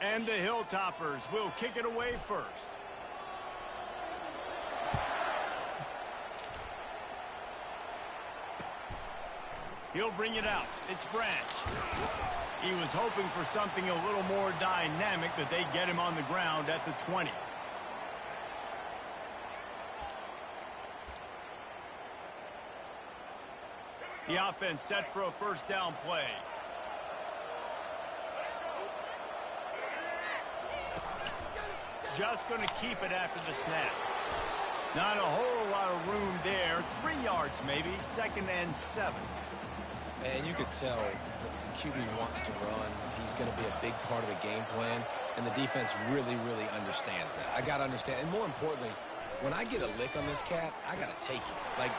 And the Hilltoppers will kick it away first. He'll bring it out. It's Branch. He was hoping for something a little more dynamic, but they get him on the ground at the 20. The offense set for a first down play. Just going to keep it after the snap. Not a whole lot of room there. 3 yards maybe. 2nd and 7. And you could tell the QB wants to run. He's going to be a big part of the game plan. And the defense really, really understands that. I got to understand. And more importantly, when I get a lick on this cat, I got to take it. Like,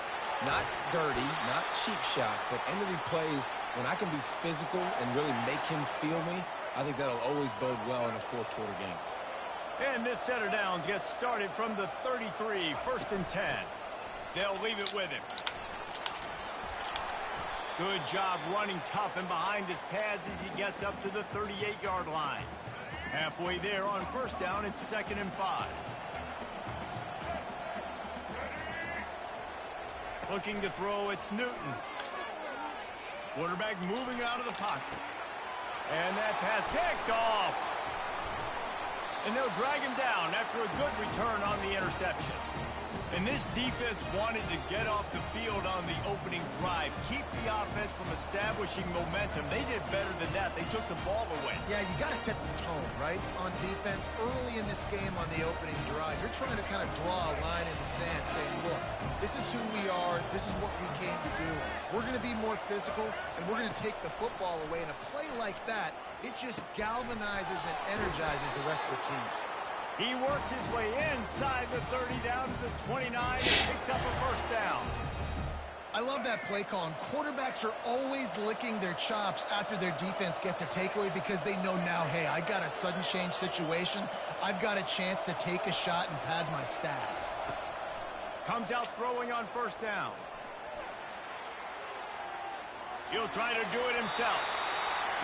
not dirty, not cheap shots, but end of the plays, when I can be physical and really make him feel me, I think that'll always bode well in a fourth-quarter game. And this set of downs gets started from the 33, 1st and 10. They'll leave it with him. Good job running tough and behind his pads as he gets up to the 38-yard line. Halfway there on first down, it's 2nd and 5. Looking to throw, it's Newton. Quarterback moving out of the pocket. And that pass picked off. And they'll drag him down after a good return on the interception. And this defense wanted to get off the field on the opening drive, keep the offense from establishing momentum. They did better than that. They took the ball away. Yeah, you got to set the tone, right, on defense. Early in this game on the opening drive, you're trying to kind of draw a line in the sand saying, look, this is who we are. This is what we came to do. We're going to be more physical, and we're going to take the football away. And a play like that, it just galvanizes and energizes the rest of the team. He works his way inside the 30 down to the 29 and picks up a first down. I love that play call, and quarterbacks are always licking their chops after their defense gets a takeaway because they know now, hey, I got a sudden change situation. I've got a chance to take a shot and pad my stats. Comes out throwing on first down. He'll try to do it himself.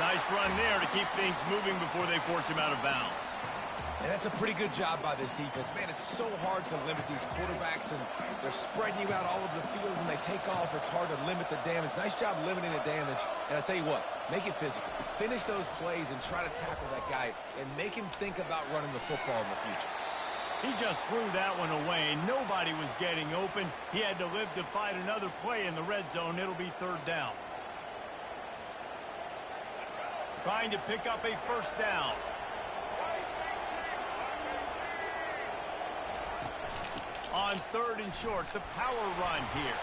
Nice run there to keep things moving before they force him out of bounds. And that's a pretty good job by this defense. Man, it's so hard to limit these quarterbacks, and they're spreading you out all over the field. When they take off, it's hard to limit the damage. Nice job limiting the damage. And I'll tell you what, make it physical. Finish those plays and try to tackle that guy and make him think about running the football in the future. He just threw that one away. Nobody was getting open. He had to live to fight another play in the red zone. It'll be 3rd down. Trying to pick up a first down. On 3rd and short, the power run here.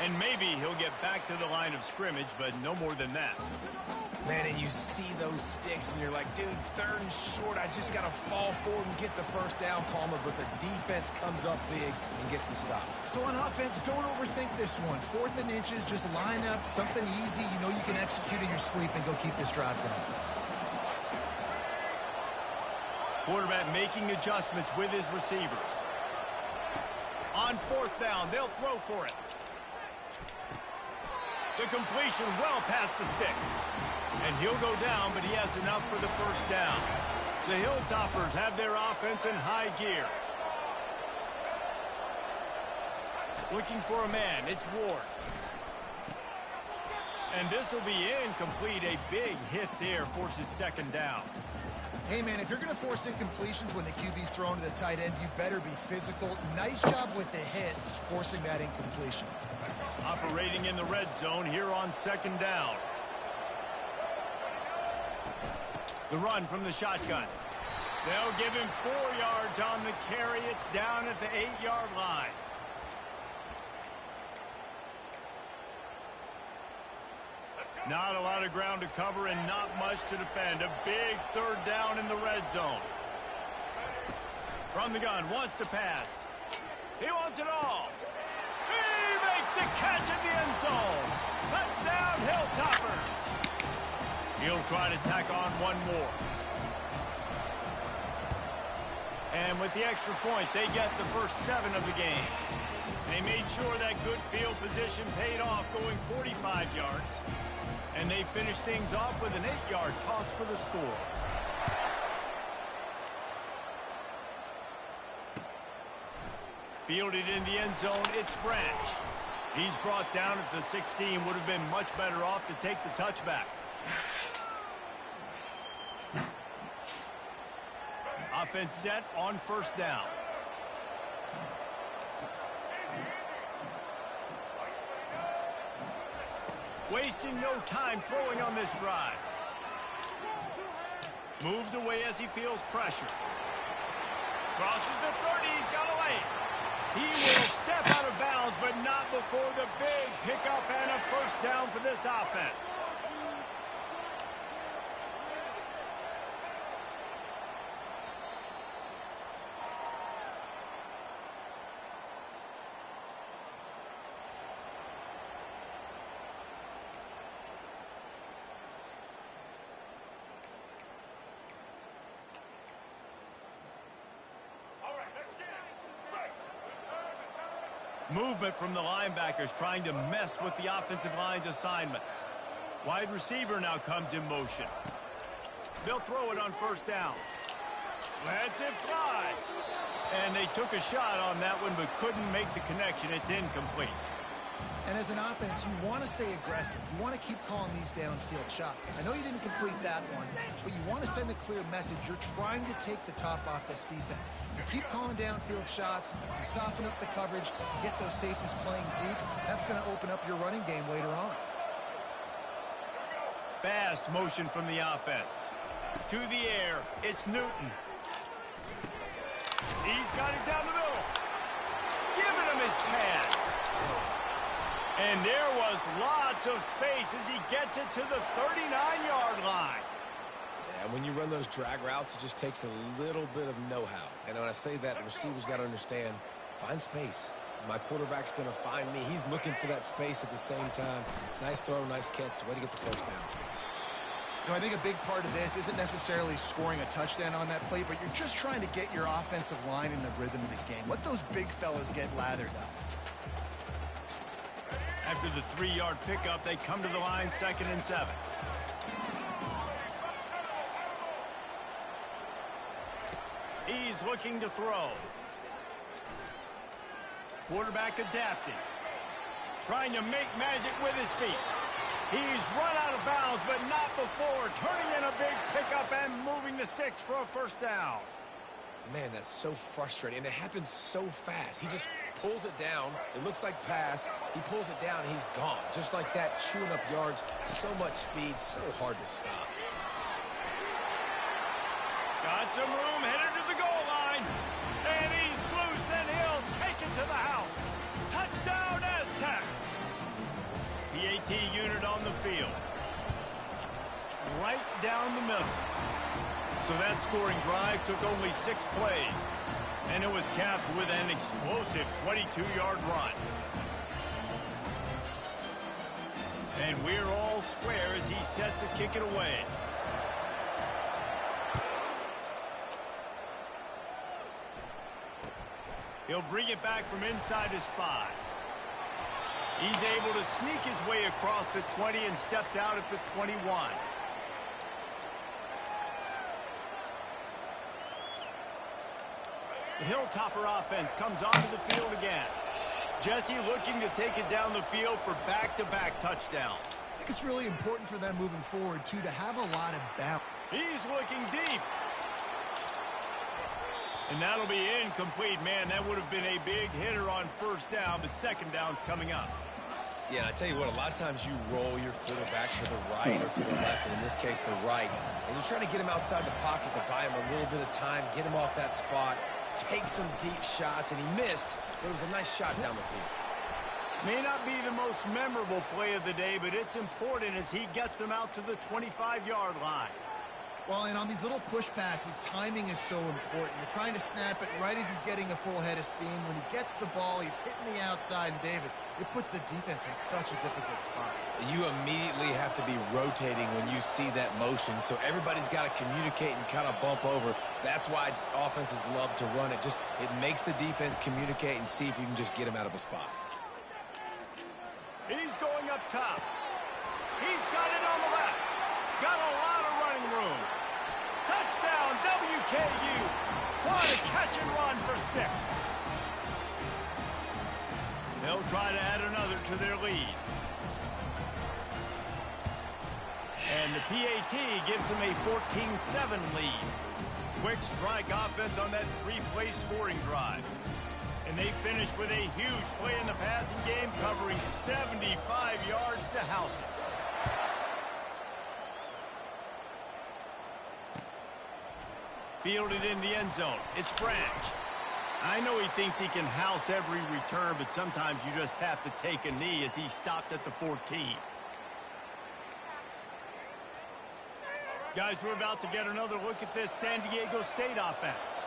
And maybe he'll get back to the line of scrimmage, but no more than that. Man, and you see those sticks, and you're like, dude, 3rd and short, I just got to fall forward and get the first down, Palmer, but the defense comes up big and gets the stop. So on offense, don't overthink this one. 4th and inches, just line up, something easy. You know you can execute in your sleep and go keep this drive going. Quarterback making adjustments with his receivers. On 4th down, they'll throw for it. The completion well past the sticks. And he'll go down, but he has enough for the first down. The Hilltoppers have their offense in high gear. Looking for a man, it's Ward. And this will be incomplete. A big hit there forces 2nd down. Hey, man, if you're going to force incompletions when the QB's thrown to the tight end, you better be physical. Nice job with the hit, forcing that incompletion. Operating in the red zone here on 2nd down. The run from the shotgun. They'll give him 4 yards on the carry. It's down at the 8-yard line. Not a lot of ground to cover and not much to defend. A big 3rd down in the red zone. From the gun, wants to pass. He wants it all. He makes the catch in the end zone. Touchdown, Hilltoppers. He'll try to tack on one more. And with the extra point, they get the first 7 of the game. They made sure that good field position paid off, going 45 yards. And they finish things off with an 8-yard toss for the score. Fielded in the end zone, it's Branch. He's brought down at the 16. Would have been much better off to take the touchback. Offense set on first down. Wasting no time throwing on this drive. Moves away as he feels pressure. Crosses the 30. He's got a lane. He will step out of bounds, but not before the big pickup and a first down for this offense. Movement from the linebackers trying to mess with the offensive line's assignments. Wide receiver now comes in motion. They'll throw it on first down. Lets it fly. And they took a shot on that one but couldn't make the connection. It's incomplete. And as an offense, you want to stay aggressive. You want to keep calling these downfield shots. I know you didn't complete that one, but you want to send a clear message. You're trying to take the top off this defense. You keep calling downfield shots, you soften up the coverage, you get those safeties playing deep. That's going to open up your running game later on. Fast motion from the offense. To the air, it's Newton. He's got it down the middle. Giving him his pads. And there was lots of space as he gets it to the 39-yard line. Yeah, when you run those drag routes, it just takes a little bit of know-how. And when I say that, the receiver's got to understand, find space. My quarterback's going to find me. He's looking for that space at the same time. Nice throw, nice catch. Way to get the first down. You know, I think a big part of this isn't necessarily scoring a touchdown on that play, but you're just trying to get your offensive line in the rhythm of the game. Let those big fellas get lathered up. After the 3-yard pickup, they come to the line, 2nd and 7. He's looking to throw. Quarterback adapting. Trying to make magic with his feet. He's run out of bounds, but not before turning in a big pickup and moving the sticks for a first down. Man, that's so frustrating, and it happens so fast. He just pulls it down. It looks like pass. He pulls it down, and he's gone. Just like that, chewing up yards. So much speed, so hard to stop. Got some room, headed to the goal line. And he's loose, and he'll take it to the house. Touchdown, Aztecs. PAT unit on the field. Right down the middle. So that scoring drive took only 6 plays. And it was capped with an explosive 22-yard run. And we're all square as he's set to kick it away. He'll bring it back from inside his 5. He's able to sneak his way across the 20 and steps out at the 21. The Hilltopper offense comes onto the field again. Jesse looking to take it down the field for back-to-back touchdowns. I think it's really important for them moving forward, too, to have a lot of balance. He's looking deep. And that'll be incomplete. Man, that would have been a big hitter on first down, but second down's coming up. Yeah, and I tell you what, a lot of times you roll your quarterback to the right or to the left, and in this case, the right. And you're trying to get him outside the pocket to buy him a little bit of time, get him off that spot, take some deep shots, and he missed, but it was a nice shot down the field. May not be the most memorable play of the day, but it's important as he gets them out to the 25-yard line. Well, and on these little push passes, timing is so important. You're trying to snap it right as he's getting a full head of steam. When he gets the ball, he's hitting the outside, and David, it puts the defense in such a difficult spot. You immediately have to be rotating when you see that motion, so everybody's got to communicate and kind of bump over. That's why offenses love to run it. It makes the defense communicate and see if you can just get him out of a spot. He's going up top. He's got it on the left. Got a lot of running room. Touchdown, WKU. What a catch and run for 6. They'll try to add another to their lead. And the PAT gives them a 14-7 lead. Quick strike offense on that three-play scoring drive. And they finish with a huge play in the passing game, covering 75 yards to house it. Fielded in the end zone. It's Branch. I know he thinks he can house every return, but sometimes you just have to take a knee as he stopped at the 14. Guys, we're about to get another look at this San Diego State offense.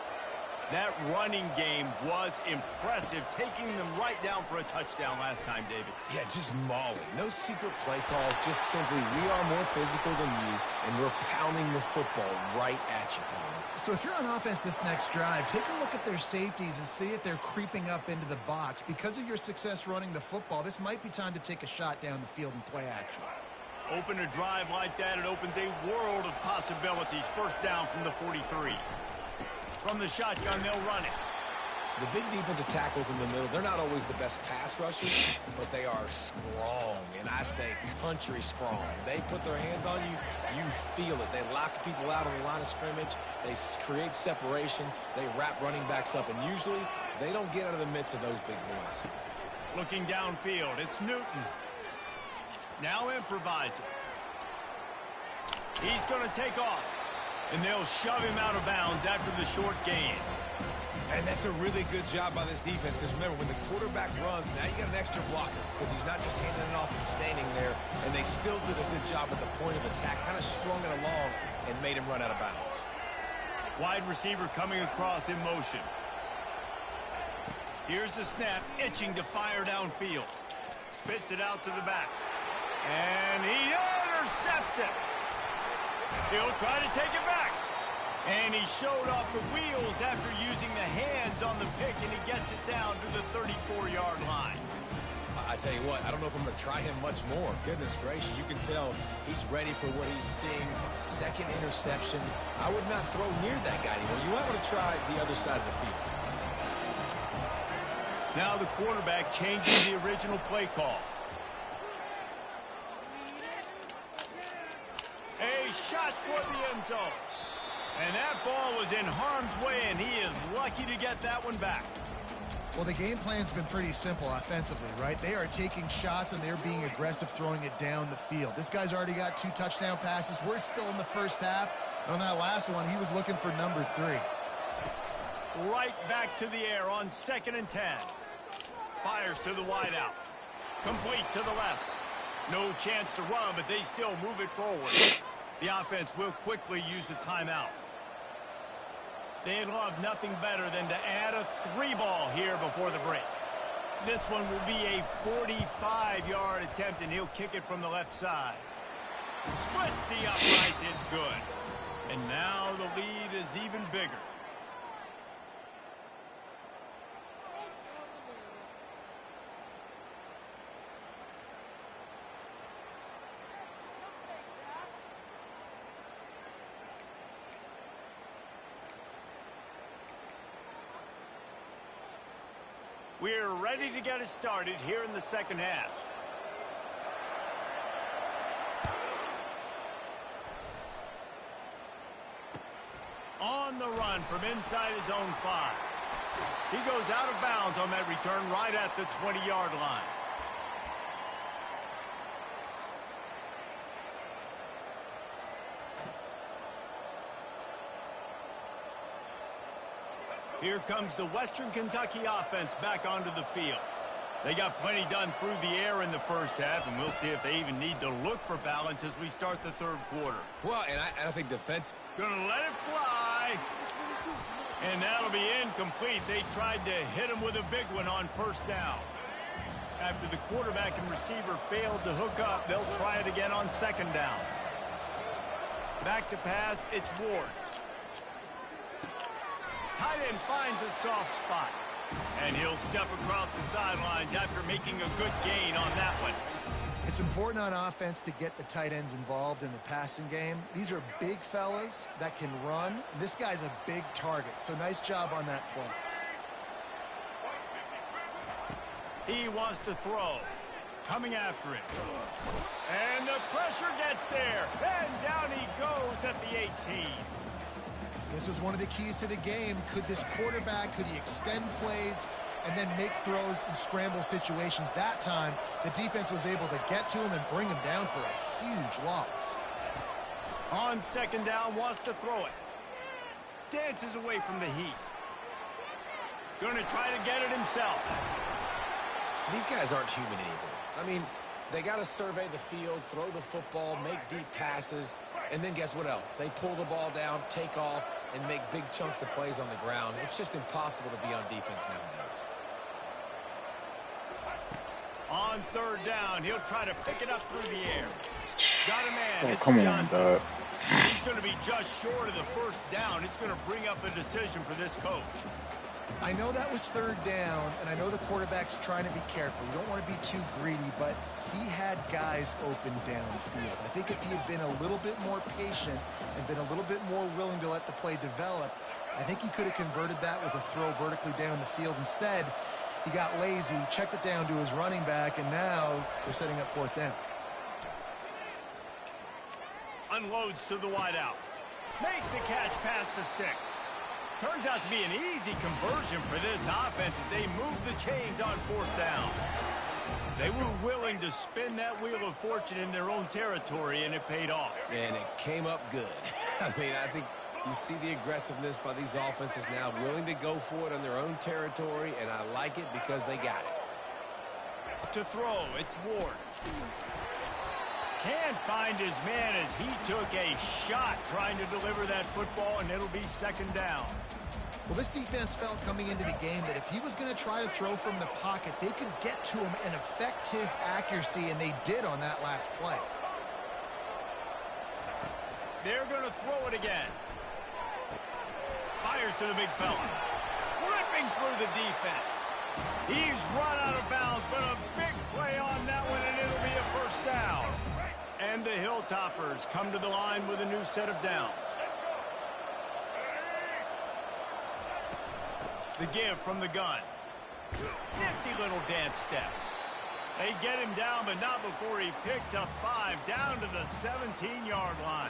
That running game was impressive, taking them right down for a touchdown last time, David. Yeah, just mauling. No secret play calls, just simply we are more physical than you, and we're pounding the football right at you, Tom. So if you're on offense this next drive, take a look at their safeties and see if they're creeping up into the box. Because of your success running the football, this might be time to take a shot down the field and play action. Open a drive like that, it opens a world of possibilities. First down from the 43. From the shotgun, they'll run it. The big defensive tackles in the middle, they're not always the best pass rushers, but they are strong, and I say country strong. They put their hands on you, you feel it. They lock people out on the line of scrimmage. They create separation. They wrap running backs up, and usually they don't get out of the midst of those big boys. Looking downfield, it's Newton. Now improvising. He's going to take off, and they'll shove him out of bounds after the short gain. And that's a really good job by this defense, because remember, when the quarterback runs, now you got an extra blocker, because he's not just handing it off and standing there, and they still did a good job at the point of attack, kind of strung it along and made him run out of bounds. Wide receiver coming across in motion. Here's the snap, itching to fire downfield. Spits it out to the back. And he intercepts it. He'll try to take it back. And he showed off the wheels after using the hands on the pick, and he gets it down to the 34-yard line. I tell you what, I don't know if I'm going to try him much more. Goodness gracious, you can tell he's ready for what he's seeing. Second interception. I would not throw near that guy anymore. You might want to try the other side of the field. Now the quarterback changing the original play call. A shot for the end zone. And that ball was in harm's way, and he is lucky to get that one back. Well, the game plan's been pretty simple offensively, right? They are taking shots, and they're being aggressive throwing it down the field. This guy's already got 2 touchdown passes. We're still in the first half. And on that last one, he was looking for number 3. Right back to the air on 2nd and 10. Fires to the wideout. Complete to the left. No chance to run, but they still move it forward. The offense will quickly use a timeout. They'd love nothing better than to add a 3-ball here before the break. This one will be a 45-yard attempt, and he'll kick it from the left side. Splits the uprights, it's good. And now the lead is even bigger. We're ready to get it started here in the second half. On the run from inside his own 5. He goes out of bounds on that return right at the 20-yard line. Here comes the Western Kentucky offense back onto the field. They got plenty done through the air in the first half, and we'll see if they even need to look for balance as we start the third quarter. Well, and I think defense... Gonna let it fly. And that'll be incomplete. They tried to hit him with a big one on first down. After the quarterback and receiver failed to hook up, they'll try it again on 2nd down. Back to pass, it's Ward. Tight end finds a soft spot. And he'll step across the sidelines after making a good gain on that one. It's important on offense to get the tight ends involved in the passing game. These are big fellas that can run. This guy's a big target, so nice job on that play. He wants to throw. Coming after him. And the pressure gets there. And down he goes at the 18. This was one of the keys to the game. Could this quarterback, could he extend plays and then make throws in scramble situations? That time, the defense was able to get to him and bring him down for a huge loss. On second down, wants to throw it. Dances away from the heat. Going to try to get it himself. These guys aren't human anymore. I mean, they got to survey the field, throw the football, make deep passes, and then guess what else? They pull the ball down, take off, and make big chunks of plays on the ground. It's just impossible to be on defense nowadays. On third down, he'll try to pick it up through the air. Got a man. Oh, It's come on, Johnson. dog. He's going to be just short of the first down. It's going to bring up a decision for this coach. I know that was third down, and I know the quarterback's trying to be careful. You don't want to be too greedy, but he had guys open downfield. I think if he had been a little bit more patient and been a little bit more willing to let the play develop, I think he could have converted that with a throw vertically down the field. Instead, he got lazy, checked it down to his running back, and now they're setting up fourth down. Unloads to the wideout. Makes the catch past the sticks. Turns out to be an easy conversion for this offense as they move the chains on fourth down. They were willing to spin that wheel of fortune in their own territory, and it paid off. And it came up good. I mean, I think you see the aggressiveness by these offenses now, willing to go for it on their own territory, and I like it because they got it. To throw, it's Ward. Can't find his man as he took a shot trying to deliver that football, and it'll be second down. Well, this defense felt coming into the game that if he was going to try to throw from the pocket, they could get to him and affect his accuracy, and they did on that last play. They're going to throw it again. Fires to the big fella. Ripping through the defense. He's run out of bounds, but a big play on that one, and it'll be a first down. And the Hilltoppers come to the line with a new set of downs. The give from the gun. Nifty little dance step. They get him down, but not before he picks up 5 down to the 17-yard line.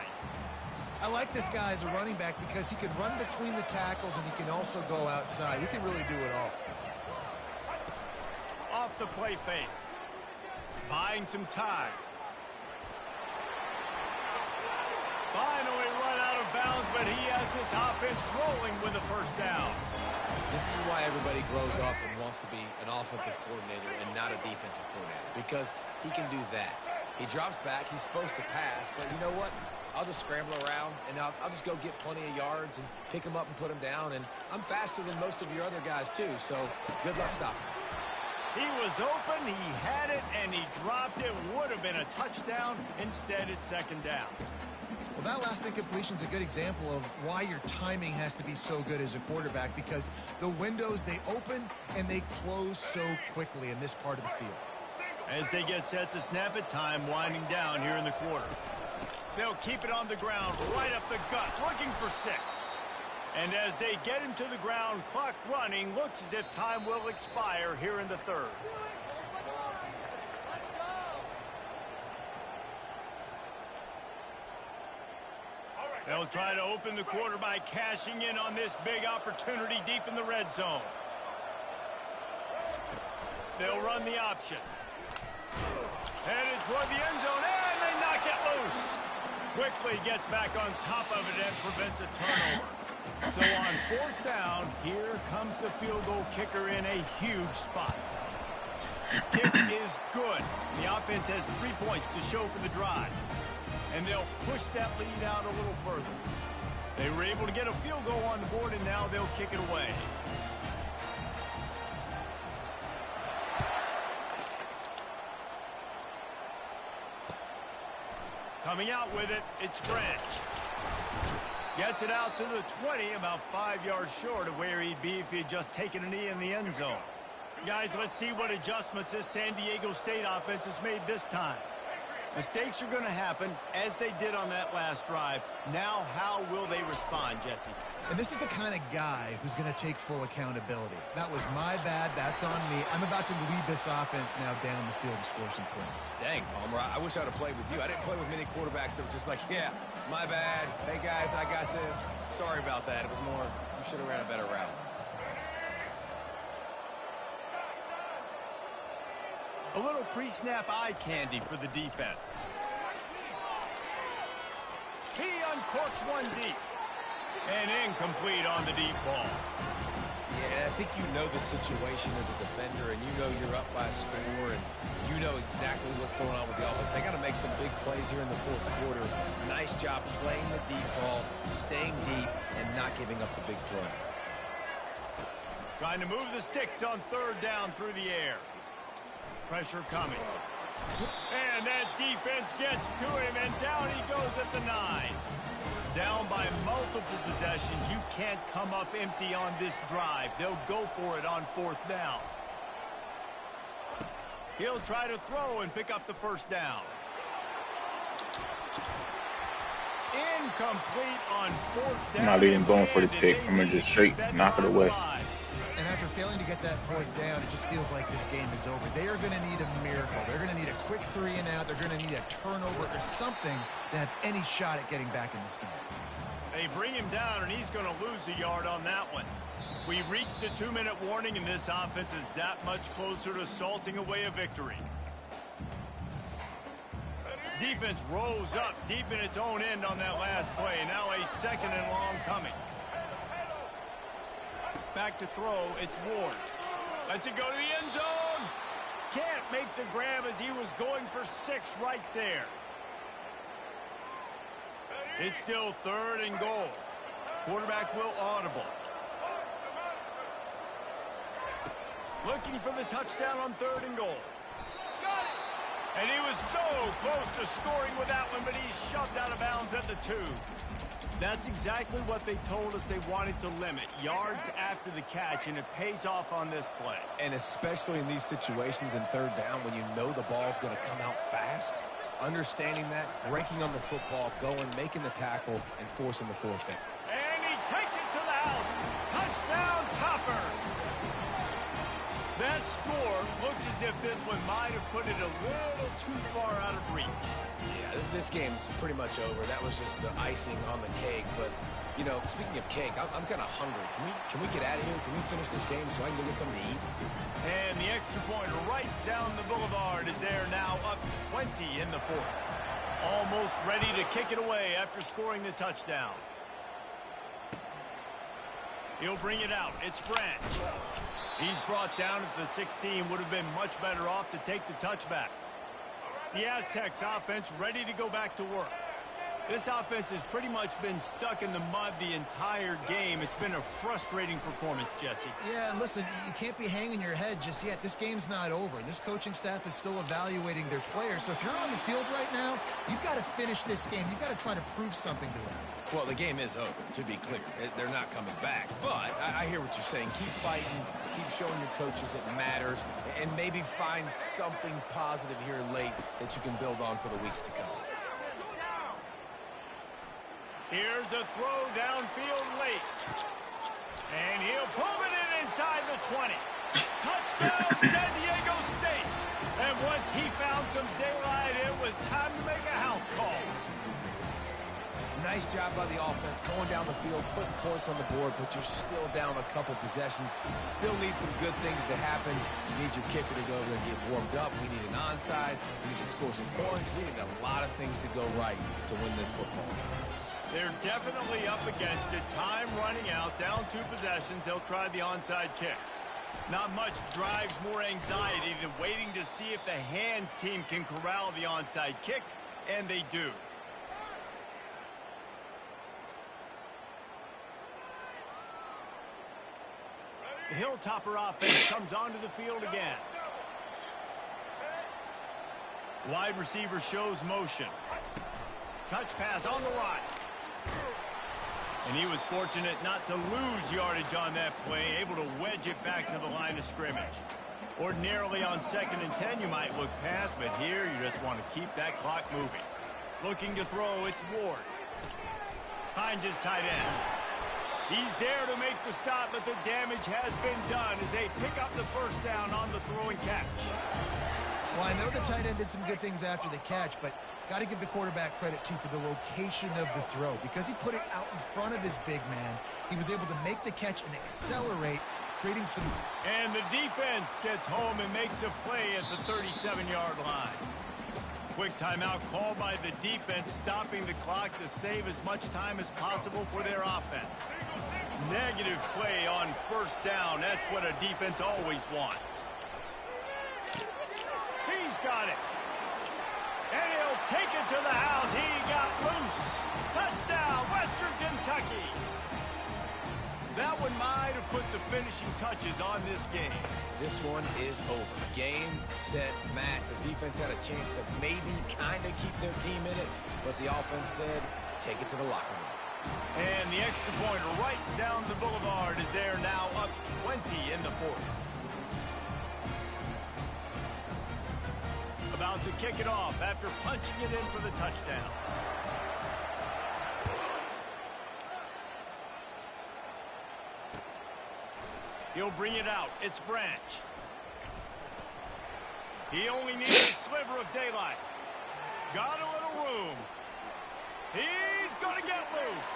I like this guy as a running back because he can run between the tackles and he can also go outside. He can really do it all. Off the play fake. Buying some time. Finally run out of bounds, but he has this offense rolling with a first down. This is why everybody grows up and wants to be an offensive coordinator and not a defensive coordinator, because he can do that. He drops back. He's supposed to pass, but you know what? I'll just scramble around, and I'll just go get plenty of yards and pick him up and put him down, and I'm faster than most of your other guys, too, so good luck stopping him. He was open, he had it, and he dropped it. Would have been a touchdown. Instead, it's second down. Well, that last incompletion is a good example of why your timing has to be so good as a quarterback, because the windows, they open and they close so quickly in this part of the field. As they get set to snap it, time winding down here in the quarter. They'll keep it on the ground, right up the gut, looking for 6. And as they get him to the ground, clock running, looks as if time will expire here in the third. They'll try to open the quarter by cashing in on this big opportunity deep in the red zone. They'll run the option. Headed toward the end zone, and they knock it loose. Quickly gets back on top of it and prevents a turnover. So on fourth down, here comes the field goal kicker in a huge spot. Kick is good. The offense has 3 points to show for the drive. And they'll push that lead out a little further. They were able to get a field goal on the board, and now they'll kick it away. Coming out with it, it's Branch. Gets it out to the 20, about 5 yards short of where he'd be if he had just taken a knee in the end zone. Guys, let's see what adjustments this San Diego State offense has made this time. Mistakes are going to happen, as they did on that last drive. Now, how will they respond, Jesse? And this is the kind of guy who's going to take full accountability. That was my bad. That's on me. I'm about to lead this offense now down the field and score some points. Dang, Palmer, I wish I'd have played with you. I didn't play with many quarterbacks that were just like, yeah, my bad. Hey, guys, I got this. Sorry about that. It was more, you should have ran a better route. A little pre-snap eye candy for the defense. He uncorks one deep. And incomplete on the deep ball. Yeah, I think you know the situation as a defender, and you know you're up by a score, and you know exactly what's going on with the offense. They got to make some big plays here in the fourth quarter. Nice job playing the deep ball, staying deep, and not giving up the big throw. Trying to move the sticks on third down through the air. Pressure coming. And that defense gets to him, and down he goes at the 9. Down by multiple possessions. You can't come up empty on this drive. They'll go for it on fourth down. He'll try to throw and pick up the first down. Incomplete on fourth down. I'm not even going for the pick. I'm going to just straight knock it away. And after failing to get that fourth down, it just feels like this game is over. They are going to need a miracle. They're going to need a quick 3 and out. They're going to need a turnover or something to have any shot at getting back in this game. They bring him down, and he's going to lose a yard on that one. We reached the 2-minute warning, and this offense is that much closer to salting away a victory. Defense rose up deep in its own end on that last play. Now a 2nd and long coming. Back to throw, it's Ward. Lets it go to the end zone. Can't make the grab as he was going for 6 right there. It's still 3rd and goal. Quarterback will audible. Looking for the touchdown on 3rd and goal. And he was so close to scoring with that one, but he's shoved out of bounds at the 2. That's exactly what they told us they wanted to limit. Yards after the catch, and it pays off on this play. And especially in these situations in 3rd down when you know the ball's going to come out fast, understanding that, breaking on the football, going, making the tackle, and forcing the 4th down. And he takes it to the house. Touchdown, Topper. That score looks as if this one might have put it a little too far out of reach. Yeah, this game's pretty much over. That was just the icing on the cake. But, you know, speaking of cake, I'm kind of hungry. Can we get out of here? Can we finish this game so I can go get something to eat? And the extra point right down the boulevard is there now, up 20 in the 4th. Almost ready to kick it away after scoring the touchdown. He'll bring it out. It's Branch. He's brought down at the 16. Would have been much better off to take the touchback. The Aztecs offense ready to go back to work. This offense has pretty much been stuck in the mud the entire game. It's been a frustrating performance, Jesse. Yeah, and listen, you can't be hanging your head just yet. This game's not over. This coaching staff is still evaluating their players. So if you're on the field right now, you've got to finish this game. You've got to try to prove something to them. Well, the game is over, to be clear. They're not coming back. But I hear what you're saying. Keep fighting. Keep showing your coaches it matters. And maybe find something positive here late that you can build on for the weeks to come. Here's a throw downfield late. And he'll pull it in inside the 20. Touchdown, San Diego State. And once he found some daylight, it was time to make a house call. Nice job by the offense, going down the field, putting points on the board, but you're still down a couple possessions. Still need some good things to happen. You need your kicker to go over there and get warmed up. We need an onside. We need to score some points. We need a lot of things to go right to win this football game. They're definitely up against it. Time running out, down 2 possessions. They'll try the onside kick. Not much drives more anxiety than waiting to see if the hands team can corral the onside kick, and they do. The Hilltopper offense comes onto the field again. Wide receiver shows motion. Touch pass on the line. And he was fortunate not to lose yardage on that play, able to wedge it back to the line of scrimmage. Ordinarily on 2nd and 10, you might look past, but here you just want to keep that clock moving. Looking to throw, it's Ward. Finds his tight end. He's there to make the stop, but the damage has been done as they pick up the first down on the throw and catch. Well, I know the tight end did some good things after the catch, but got to give the quarterback credit, too, for the location of the throw. Because he put it out in front of his big man, he was able to make the catch and accelerate, creating some... And the defense gets home and makes a play at the 37-yard line. Quick timeout called by the defense, stopping the clock to save as much time as possible for their offense. Negative play on first down. That's what a defense always wants. He's got it. And he'll take it to the house. He got loose. Touchdown, Western Kentucky. That one might have put the finishing touches on this game. This one is over. Game, set, match. The defense had a chance to maybe kind of keep their team in it, but the offense said, take it to the locker room. And the extra point right down the boulevard is there now, up 20 in the fourth. About to kick it off after punching it in for the touchdown. He'll bring it out. It's Branch. He only needs a sliver of daylight. Got a little room. He's going to get loose.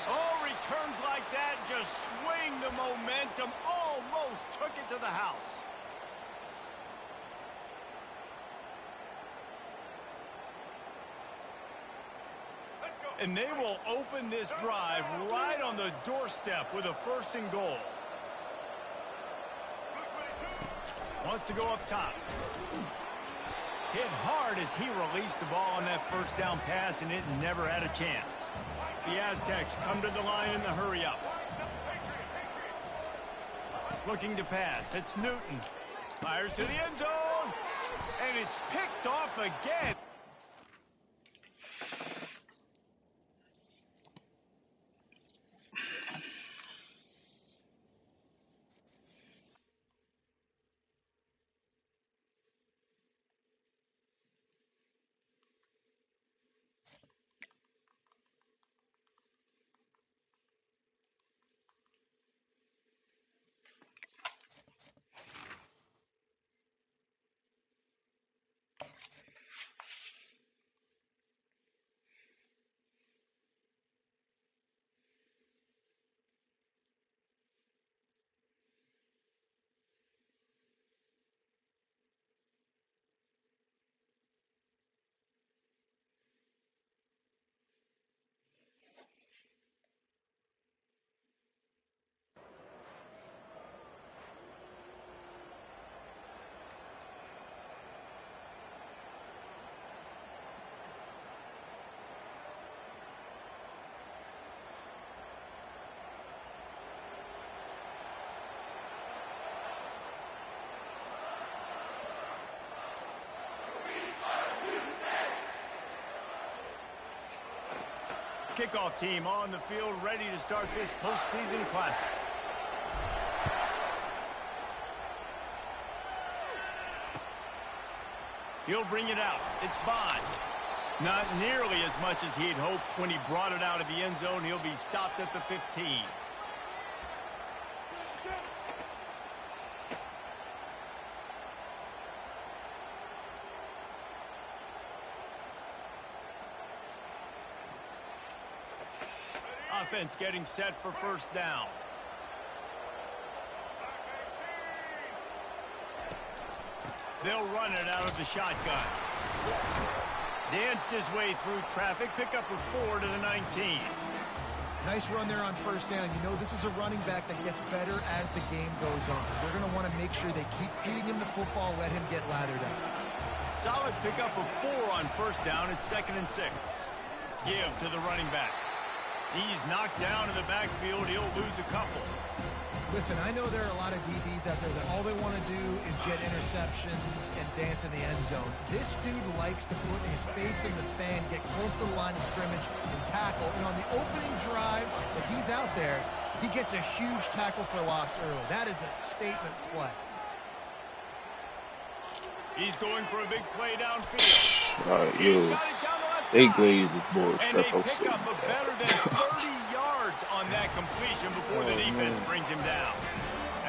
Oh, returns like that just swing the momentum. Almost took it to the house. And they will open this drive right on the doorstep with a 1st and goal. Wants to go up top. Hit hard as he released the ball on that first down pass, and it never had a chance. The Aztecs come to the line in the hurry up. Looking to pass. It's Newton. Fires to the end zone. And it's picked off again. Kickoff team on the field, ready to start this postseason classic. He'll bring it out. It's Bond. Not nearly as much as he'd hoped when he brought it out of the end zone. He'll be stopped at the 15. Offense getting set for first down. They'll run it out of the shotgun. Danced his way through traffic. Pick up a 4 to the 19. Nice run there on first down. You know, this is a running back that gets better as the game goes on. So they're going to want to make sure they keep feeding him the football, let him get lathered up. Solid pickup of 4 on first down. It's 2nd and 6. Give to the running back. He's knocked down in the backfield. He'll lose a couple. Listen, I know there are a lot of DBs out there that all they want to do is get interceptions and dance in the end zone. This dude likes to put his face in the fan, get close to the line of scrimmage, and tackle. And on the opening drive, if he's out there, he gets a huge tackle for loss early. That is a statement play. He's going for a big play downfield. Yo, He's got it down the left they side. glaze the board And they stuff up pick so up a better than 30 yards on that completion before the defense brings him down.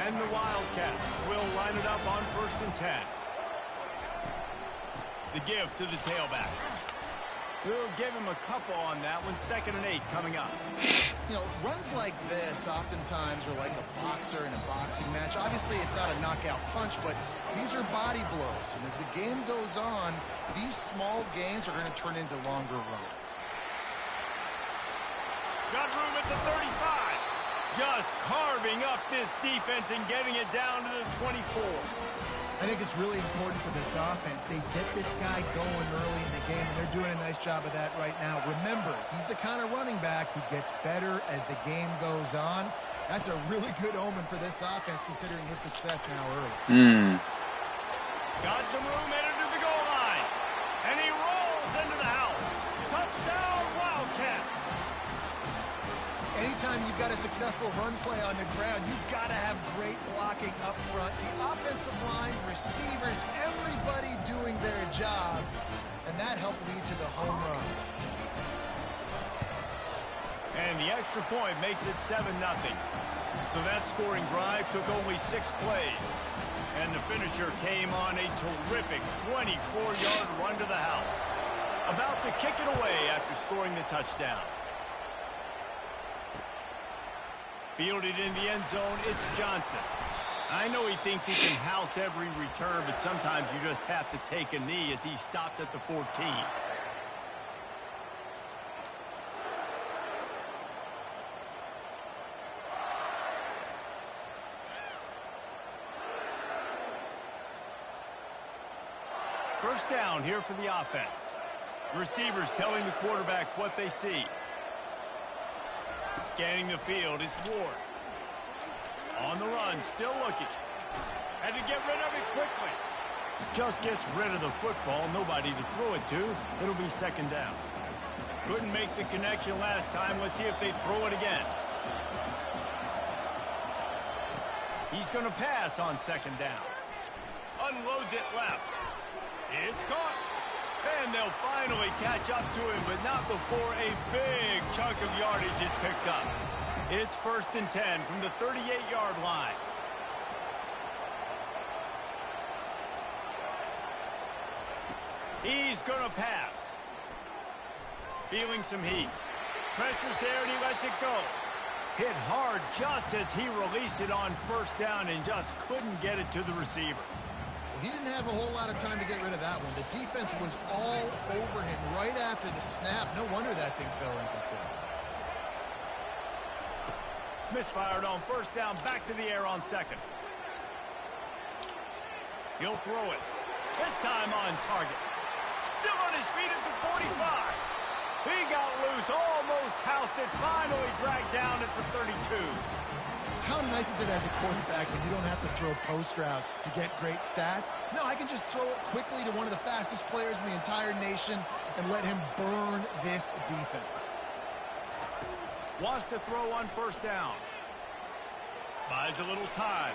And the Wildcats will line it up on 1st and 10. The give to the tailback. We'll give him a couple on that one. 2nd and 8 coming up. You know, runs like this oftentimes are like a boxer in a boxing match. Obviously, it's not a knockout punch, but these are body blows. And as the game goes on, these small gains are going to turn into longer runs. Got room at the 35. Just carving up this defense and getting it down to the 24. I think it's really important for this offense. They get this guy going early in the game, and they're doing a nice job of that right now. Remember, he's the kind of running back who gets better as the game goes on. That's a really good omen for this offense, considering his success now early. Got some room headed to the goal line. And he rolls into the house. Touchdown, Wildcats. Anytime you've got a successful run play on the ground, you've got to have great blocking up front. The offensive line, receivers, everybody doing their job, and that helped lead to the home run. And the extra point makes it 7-0. So that scoring drive took only 6 plays. And the finisher came on a terrific 24-yard run to the house. About to kick it away after scoring the touchdown. Fielded in the end zone, it's Johnson. I know he thinks he can house every return, but sometimes you just have to take a knee as he stopped at the 14. First down here for the offense. Receivers telling the quarterback what they see. Scanning the field, it's Ward. On the run, still looking. Had to get rid of it quickly. Just gets rid of the football, nobody to throw it to. It'll be 2nd down. Couldn't make the connection last time. Let's see if they throw it again. He's going to pass on 2nd down. Unloads it left. It's caught. And they'll finally catch up to him, but not before a big chunk of yardage is picked up. It's 1st and 10 from the 38-yard line. He's going to pass. Feeling some heat. Pressure's there and he lets it go. Hit hard just as he released it on 1st down and just couldn't get it to the receiver. He didn't have a whole lot of time to get rid of that one. The defense was all over him right after the snap. No wonder that thing fell incomplete. Misfired on 1st down, back to the air on 2nd. He'll throw it. This time on target. Still on his feet at the 45. He got loose, almost housed it, finally dragged down at the 32. How nice is it as a quarterback when you don't have to throw post routes to get great stats? No, I can just throw it quickly to one of the fastest players in the entire nation and let him burn this defense. Wants to throw on 1st down. Buys a little time.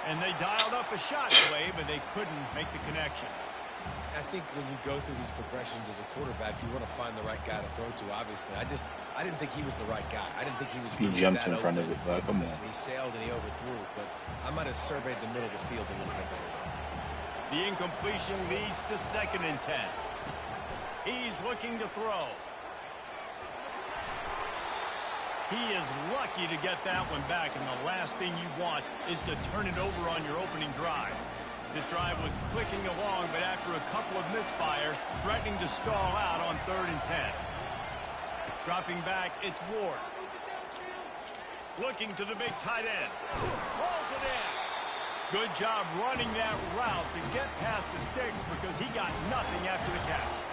And they dialed up a shot play, but they couldn't make the connection. I think when you go through these progressions as a quarterback, you want to find the right guy to throw to, obviously. I didn't think he was the right guy. I didn't think he was really jumped that in front of open. it, but come on. He sailed and he overthrew it, but I might have surveyed the middle of the field a little bit better. The incompletion leads to 2nd and 10. He's looking to throw. He is lucky to get that one back, and the last thing you want is to turn it over on your opening drive. This drive was clicking along, but after a couple of misfires, threatening to stall out on 3rd and 10. Dropping back, it's Ward. Looking to the big tight end. Rolls it in. Good job running that route to get past the sticks because he got nothing after the catch.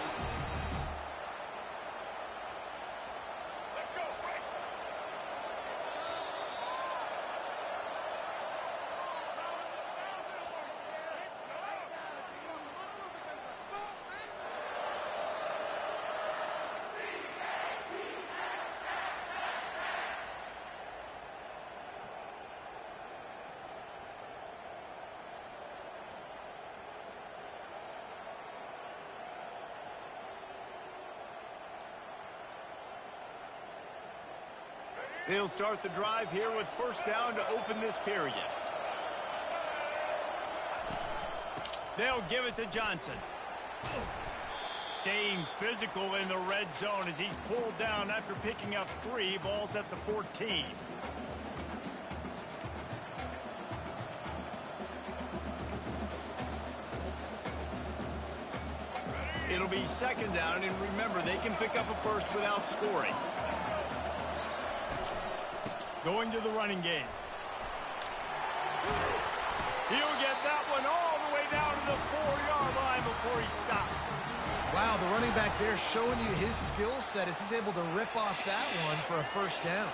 They'll start the drive here with first down to open this period. They'll give it to Johnson. Staying physical in the red zone as he's pulled down after picking up 3 balls at the 14. It'll be second down, and remember, they can pick up a first without scoring. Going to the running game. He'll get that one all the way down to the 4-yard line before he stopped. Wow, the running back there showing you his skill set as he's able to rip off that one for a first down.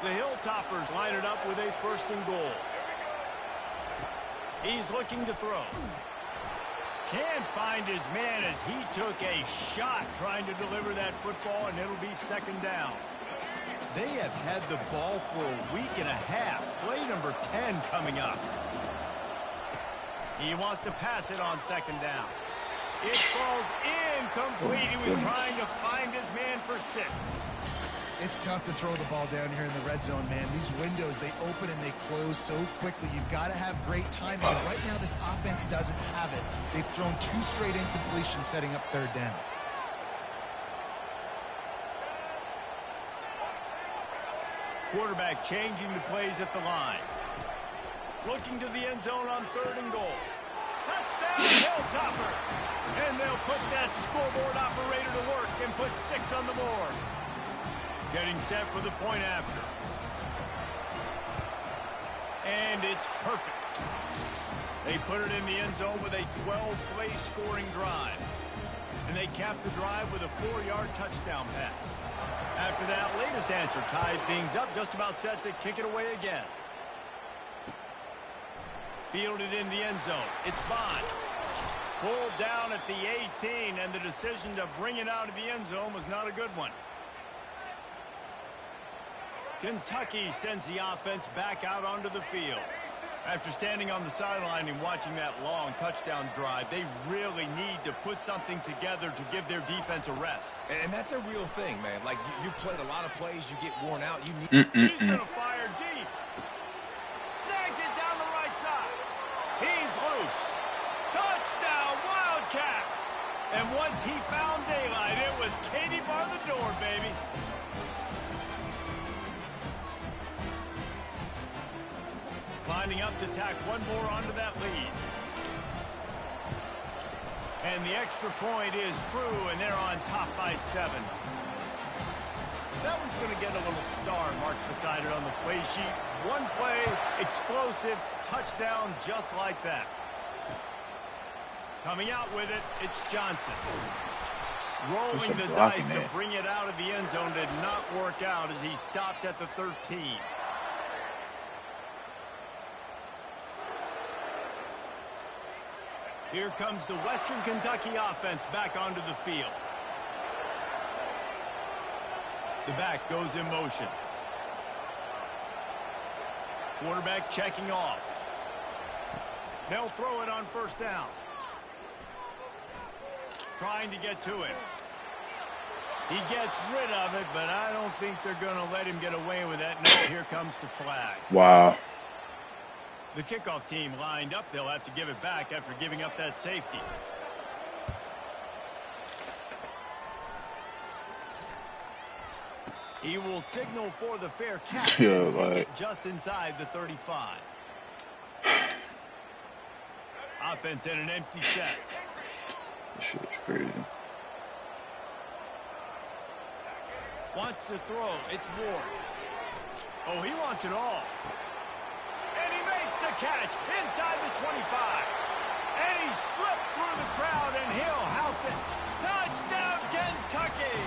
The Hilltoppers line it up with a first and goal. He's looking to throw. Can't find his man as he took a shot trying to deliver that football, and it'll be second down. They have had the ball for a week and a half. Play number 10 coming up. He wants to pass it on second down. It falls incomplete. He was trying to find his man for 6. It's tough to throw the ball down here in the red zone, man. These windows, they open and they close so quickly. You've got to have great timing. And right now, this offense doesn't have it. They've thrown 2 straight incompletions, setting up third down. Quarterback changing the plays at the line. Looking to the end zone on third and goal. Touchdown, Hilltopper! And they'll put that scoreboard operator to work and put 6 on the board. Getting set for the point after. And it's perfect. They put it in the end zone with a 12-play scoring drive. And they cap the drive with a 4-yard touchdown pass. After that latest answer tied things up, just about set to kick it away again. Fielded in the end zone. It's Bond. Pulled down at the 18, and the decision to bring it out of the end zone was not a good one. Kentucky sends the offense back out onto the field. After standing on the sideline and watching that long touchdown drive, they really need to put something together to give their defense a rest. And that's a real thing, man. Like, you played a lot of plays, you get worn out. You need. He's going to fire deep. Snags it down the right side. He's loose. Touchdown, Wildcats. And once he found daylight, it was Katie bar the door, baby. Lining up to tack one more onto that lead. And the extra point is true, and they're on top by 7. That one's going to get a little star marked beside it on the play sheet. One play, explosive, touchdown just like that. Coming out with it, it's Johnson. Rolling the dice to bring it out of the end zone did not work out as he stopped at the 13. Here comes the Western Kentucky offense back onto the field. The back goes in motion. Quarterback checking off. They'll throw it on first down. Trying to get to him. He gets rid of it, but I don't think they're going to let him get away with that. No, here comes the flag. Wow. The kickoff team lined up. They'll have to give it back after giving up that safety. He will signal for the fair catch and take it just inside the 35. Offense in an empty set. This shit is crazy. Wants to throw. It's Ward. Oh, he wants it all. And he makes the catch inside the 25. And he slipped through the crowd, and he'll house it. Touchdown, Kentucky!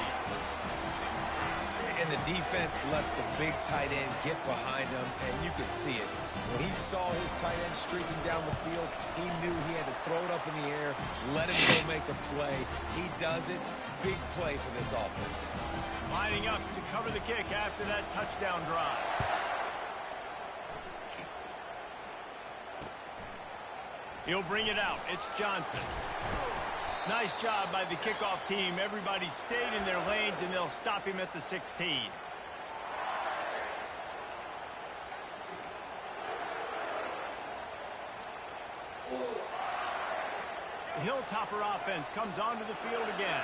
And the defense lets the big tight end get behind him, and you could see it. When he saw his tight end streaking down the field, he knew he had to throw it up in the air, let him go make a play. He does it. Big play for this offense. Lining up to cover the kick after that touchdown drive. He'll bring it out. It's Johnson. Nice job by the kickoff team. Everybody stayed in their lanes, and they'll stop him at the 16. The Hilltopper offense comes onto the field again.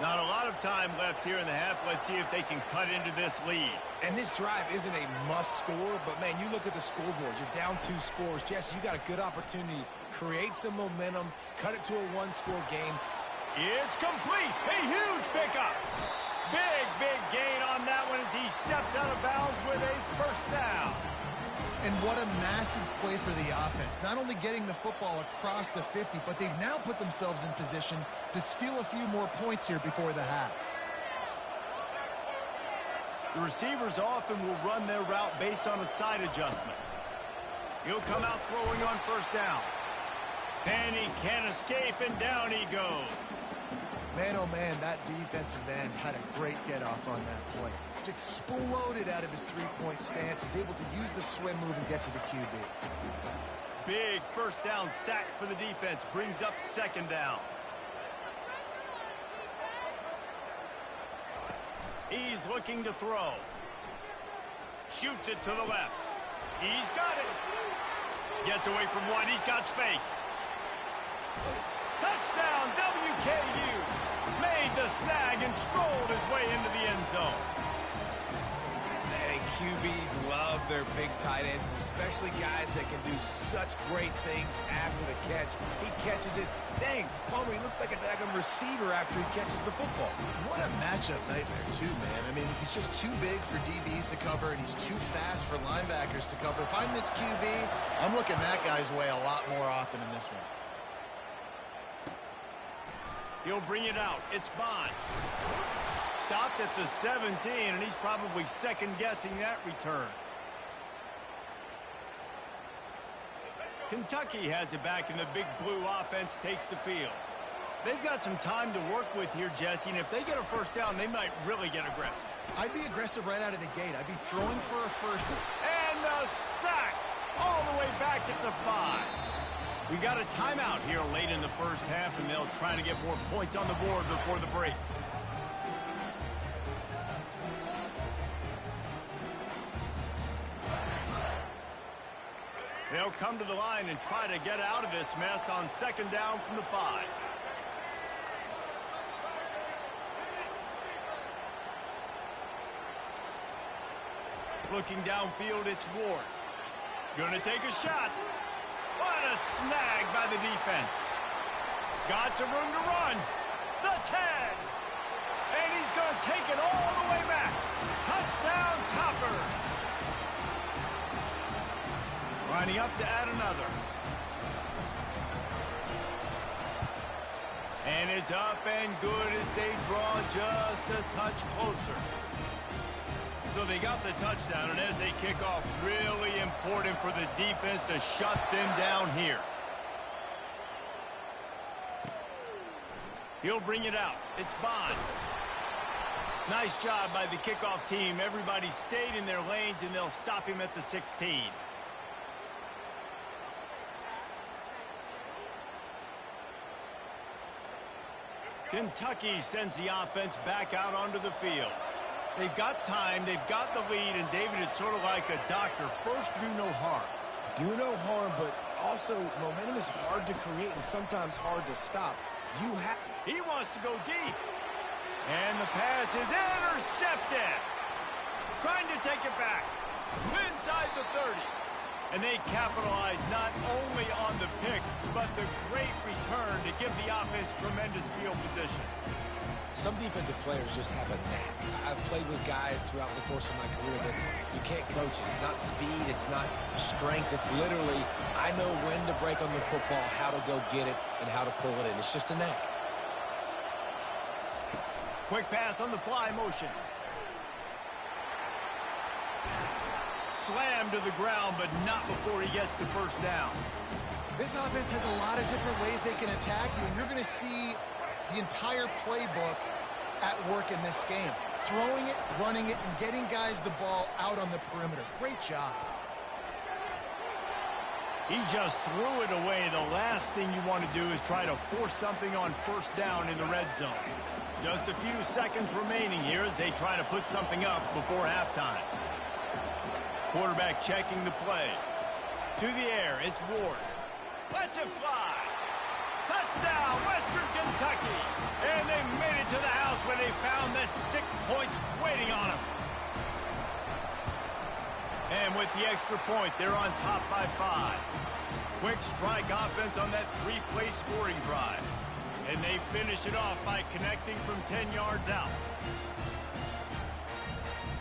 Not a lot of time left here in the half. Let's see if they can cut into this lead. And this drive isn't a must score, but, man, you look at the scoreboard. You're down 2 scores. Jesse, you got a good opportunity. Create some momentum. Cut it to a 1-score game. It's complete. A huge pickup. Big gain on that one as he steps out of bounds with a first down. And what a massive play for the offense. Not only getting the football across the 50, but they've now put themselves in position to steal a few more points here before the half. The receivers often will run their route based on a side adjustment. He'll come out throwing on first down. And he can't escape, and down he goes. Man, oh man, that defensive end had a great get-off on that play. Exploded out of his three-point stance. He's able to use the swim move and get to the QB. Big first down sack for the defense. Brings up second down. He's looking to throw. Shoots it to the left. He's got it. Gets away from one. He's got space. Touchdown, WKU. Made the snag and strolled his way into the end zone. And QBs love their big tight ends, especially guys that can do such great things after the catch. He catches it. Dang, Palmer, he looks like a daggone receiver after he catches the football. What a matchup nightmare, too, man. I mean, he's just too big for DBs to cover, and he's too fast for linebackers to cover. If I'm this QB, I'm looking that guy's way a lot more often in this one. He'll bring it out. It's Bond. Stopped at the 17, and he's probably second-guessing that return. Kentucky has it back, and the big blue offense takes the field. They've got some time to work with here, Jesse, and if they get a first down, they might really get aggressive. I'd be aggressive right out of the gate. I'd be throwing for a first. And a sack all the way back at the 5. We got a timeout here late in the first half, and they'll try to get more points on the board before the break. They'll come to the line and try to get out of this mess on second down from the 5. Looking downfield, it's Ward. Gonna take a shot. What a snag by the defense. Got some room to run. The 10. And he's going to take it all the way back. Touchdown, Topper. Lining up to add another. And it's up and good as they draw just a touch closer. So they got the touchdown, and as they kick off, really important for the defense to shut them down here. He'll bring it out. It's Bond. Nice job by the kickoff team. Everybody stayed in their lanes, and they'll stop him at the 16. Kentucky sends the offense back out onto the field. They've got time, they've got the lead, and David, it's sort of like a doctor. First, do no harm. Do no harm, but also momentum is hard to create and sometimes hard to stop. He wants to go deep. And the pass is intercepted. Trying to take it back. Inside the 30. And they capitalize not only on the pick, but the great return to give the offense tremendous field position. Some defensive players just have a knack. I've played with guys throughout the course of my career that you can't coach it. It's not speed, it's not strength. It's literally, I know when to break on the football, how to go get it, and how to pull it in. It's just a knack. Quick pass on the fly motion. Slam to the ground, but not before he gets the first down. This offense has a lot of different ways they can attack you, and you're going to see the entire playbook at work in this game. Throwing it, running it, and getting guys the ball out on the perimeter. Great job. He just threw it away. The last thing you want to do is try to force something on first down in the red zone. Just a few seconds remaining here as they try to put something up before halftime. Quarterback checking the play. To the air, it's Ward. Lets it fly. Touchdown, Western Kentucky. And they made it to the house when they found that 6 points waiting on them. And with the extra point, they're on top by 5. Quick strike offense on that 3-play scoring drive. And they finish it off by connecting from 10 yards out.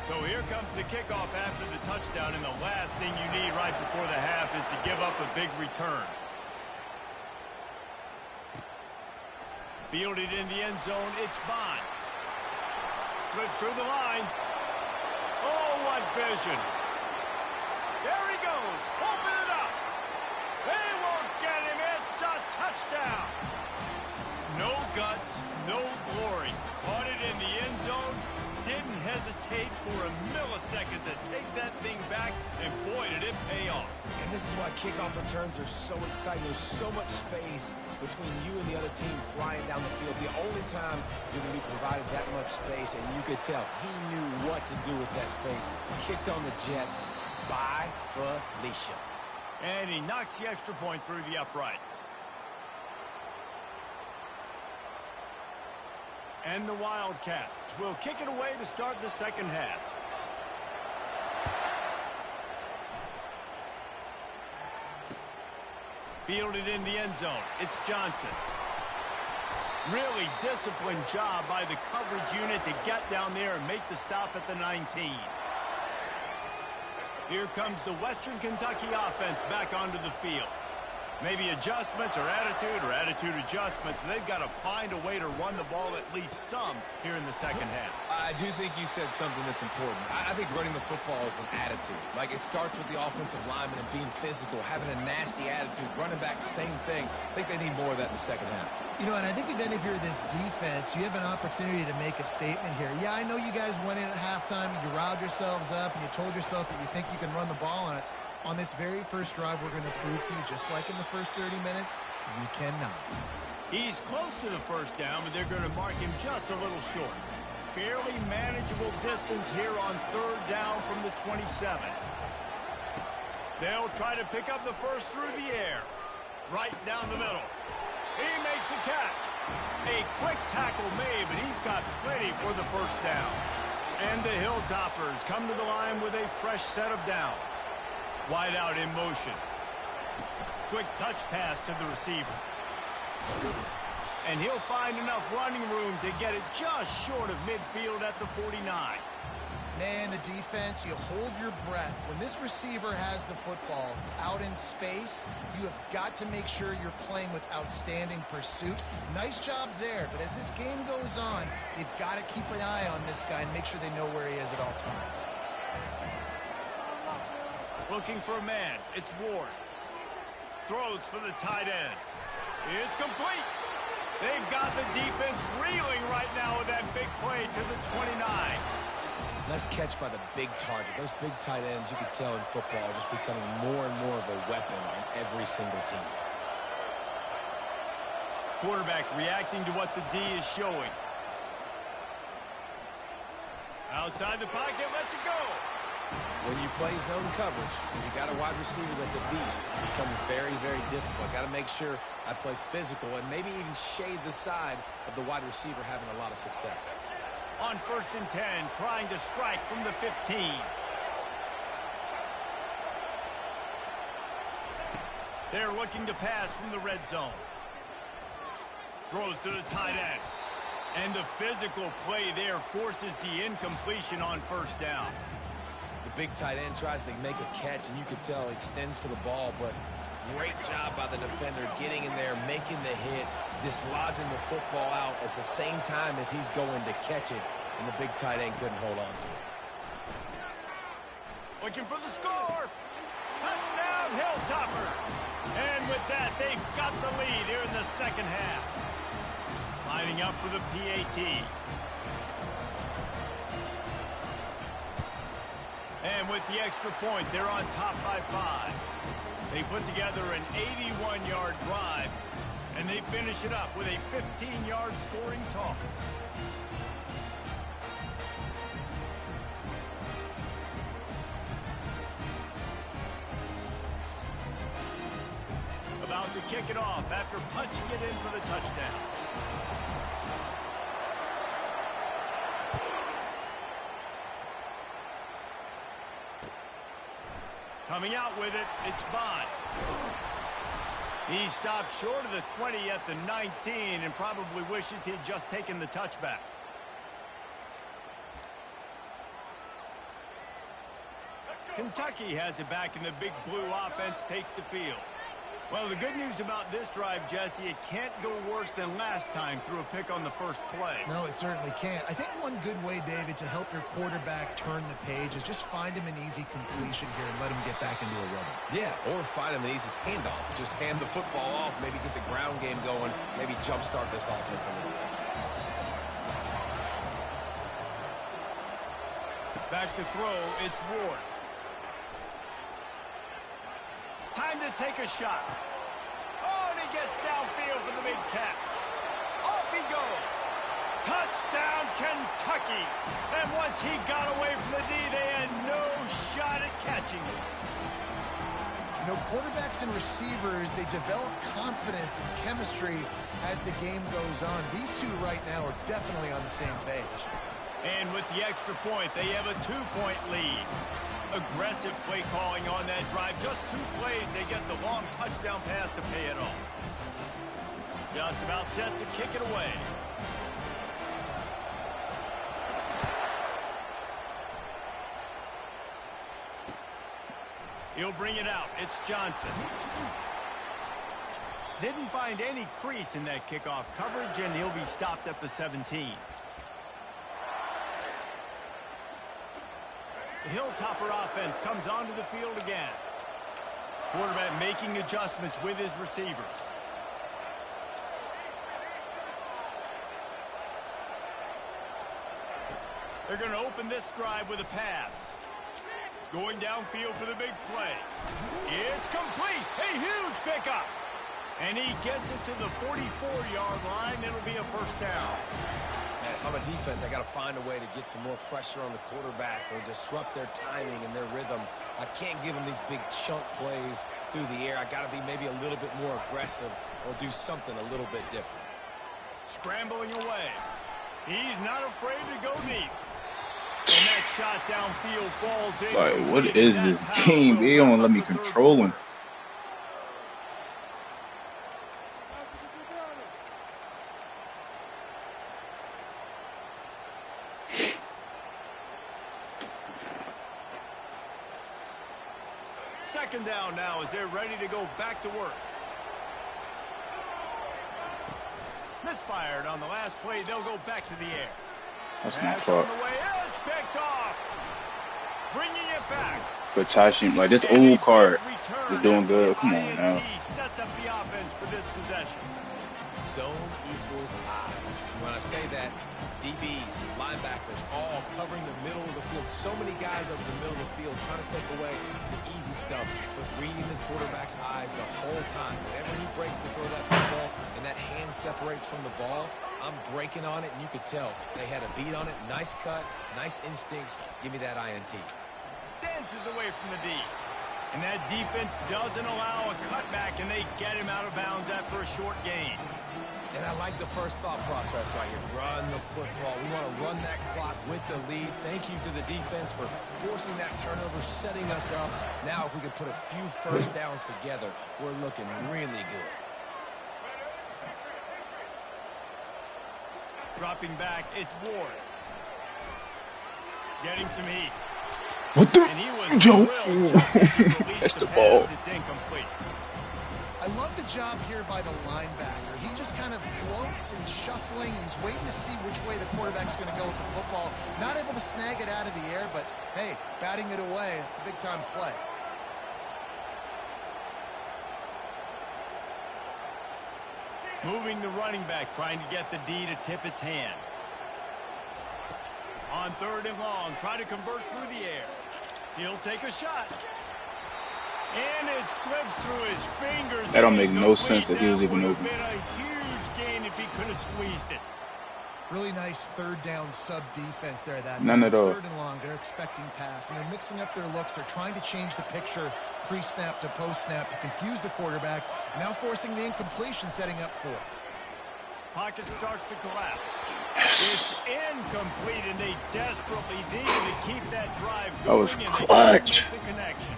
So here comes the kickoff after the touchdown, and the last thing you need right before the half is to give up a big return. Fielded in the end zone, it's Bond. Slips through the line. Oh, what vision. There he goes. Open it up. They won't get him. It's a touchdown. No guts, no glory. Caught it in the end zone. Didn't hesitate for a millisecond to take that thing back, and boy, did it pay off. And this is why kickoff returns are so exciting. There's so much space between you and the other team flying down the field. The only time you're going to be provided that much space, and you could tell he knew what to do with that space. Kicked on the Jets by Felicia. And he knocks the extra point through the uprights. And the Wildcats will kick it away to start the second half. Fielded in the end zone. It's Johnson. Really disciplined job by the coverage unit to get down there and make the stop at the 19. Here comes the Western Kentucky offense back onto the field. Maybe adjustments or attitude adjustments, but they've got to find a way to run the ball at least some here in the second half. I do think you said something that's important. I think running the football is an attitude. Like, it starts with the offensive lineman and being physical, having a nasty attitude. Running back, same thing. I think they need more of that in the second half. You know, and I think even if you're this defense, you have an opportunity to make a statement here. Yeah, I know you guys went in at halftime, you riled yourselves up, and you told yourself that you think you can run the ball on us. On this very first drive, we're going to prove to you, just like in the first 30 minutes, you cannot. He's close to the first down, but they're going to mark him just a little short. Fairly manageable distance here on third down from the 27. They'll try to pick up the first through the air. Right down the middle. He makes the catch. A quick tackle made, but he's got plenty for the first down. And the Hilltoppers come to the line with a fresh set of downs. Wide out in motion. Quick touch pass to the receiver. And he'll find enough running room to get it just short of midfield at the 49. Man, the defense, you hold your breath. When this receiver has the football out in space, you have got to make sure you're playing with outstanding pursuit. Nice job there, but as this game goes on, you've got to keep an eye on this guy and make sure they know where he is at all times. Looking for a man. It's Ward. Throws for the tight end. It's complete. They've got the defense reeling right now with that big play to the 29. Nice catch by the big target. Those big tight ends, you could tell in football, are just becoming more and more of a weapon on every single team. Quarterback reacting to what the D is showing. Outside the pocket, lets it go. When you play zone coverage, and you got a wide receiver that's a beast, it becomes very, very difficult. Got to make sure I play physical and maybe even shade the side of the wide receiver having a lot of success. On 1st and 10, trying to strike from the 15. They're looking to pass from the red zone. Throws to the tight end. And the physical play there forces the incompletion on first down. The big tight end tries to make a catch, and you could tell he extends for the ball, but great job by the defender getting in there, making the hit, dislodging the football out at the same time as he's going to catch it, and the big tight end couldn't hold on to it. Looking for the score. Touchdown, Hilltopper. And with that, they've got the lead here in the second half. Lining up for the PAT. And with the extra point, they're on top by 5. They put together an 81-yard drive, and they finish it up with a 15-yard scoring toss. About to kick it off after punching it in for the touchdown. Coming out with it, it's Bond. He stopped short of the 20 at the 19 and probably wishes he'd just taken the touchback. Kentucky has it back, and the Big Blue offense takes the field. Well, the good news about this drive, Jesse, it can't go worse than last time through a pick on the first play. No, it certainly can't. I think one good way, David, to help your quarterback turn the page is just find him an easy completion here and let him get back into a rhythm. Yeah, or find him an easy handoff. Just hand the football off, maybe get the ground game going, maybe jumpstart this offense a little bit. Back to throw, it's Ward. Time to take a shot. Oh, and he gets downfield for the big catch. Off he goes. Touchdown, Kentucky. And once he got away from the D, they had no shot at catching it. You know, quarterbacks and receivers, they develop confidence and chemistry as the game goes on. These two right now are definitely on the same page. And with the extra point, they have a 2-point lead. Aggressive play calling on that drive. Just 2 plays, they get the long touchdown pass to pay it off. Just about set to kick it away. He'll bring it out. It's Johnson. Didn't find any crease in that kickoff coverage, and he'll be stopped at the 17. The Hilltopper offense comes onto the field again. Quarterback making adjustments with his receivers. They're going to open this drive with a pass. Going downfield for the big play. It's complete. A huge pickup. And he gets it to the 44-yard line. It'll be a first down. If I'm a defense, I got to find a way to get some more pressure on the quarterback or disrupt their timing and their rhythm. I can't give them these big chunk plays through the air. I got to be maybe a little bit more aggressive or do something a little bit different. Scrambling away. He's not afraid to go deep. And that shot downfield falls in. Like, what is this game? They don't let me control him. Second down now as they're ready to go back to work. Misfired on the last play. They'll go back to the air. That's my fault. On the way. It's picked off. Bringing it back. But Tashim, like this old card is doing good. Come on now. Sets up the offense for this possession. Zone equals eyes. When I say that, DBs, linebackers, all covering the middle of the field. So many guys over the middle of the field trying to take away the easy stuff, but reading the quarterback's eyes the whole time. Whenever he breaks to throw that football and that hand separates from the ball, I'm breaking on it, and you could tell they had a beat on it. Nice cut, nice instincts. Give me that INT. Dances away from the D. And that defense doesn't allow a cutback, and they get him out of bounds after a short gain. And I like the first thought process right here. Run the football. We want to run that clock with the lead. Thank you to the defense for forcing that turnover, setting us up. Now if we can put a few first downs together, we're looking really good. Dropping back, it's Ward. Getting some heat. What the? And he was That's the ball. It's incomplete. I love the job here by the linebacker. He just kind of floats and shuffling, and he's waiting to see which way the quarterback's going to go with the football. Not able to snag it out of the air, but, hey, batting it away, it's a big-time play. Moving the running back, trying to get the D to tip its hand. On third and long, try to convert through the air. He'll take a shot. And it slips through his fingers. That don't make no sense that he was even open. Been a huge gain if he could have squeezed it. Really nice third down sub defense there that time. None at all. Third and long, they're expecting pass, and they're mixing up their looks. They're trying to change the picture pre-snap to post-snap to confuse the quarterback, now forcing the incompletion, setting up fourth. Pocket starts to collapse. It's incomplete, and they desperately needed to keep that drive going. That was clutch. And they couldn't make the connection.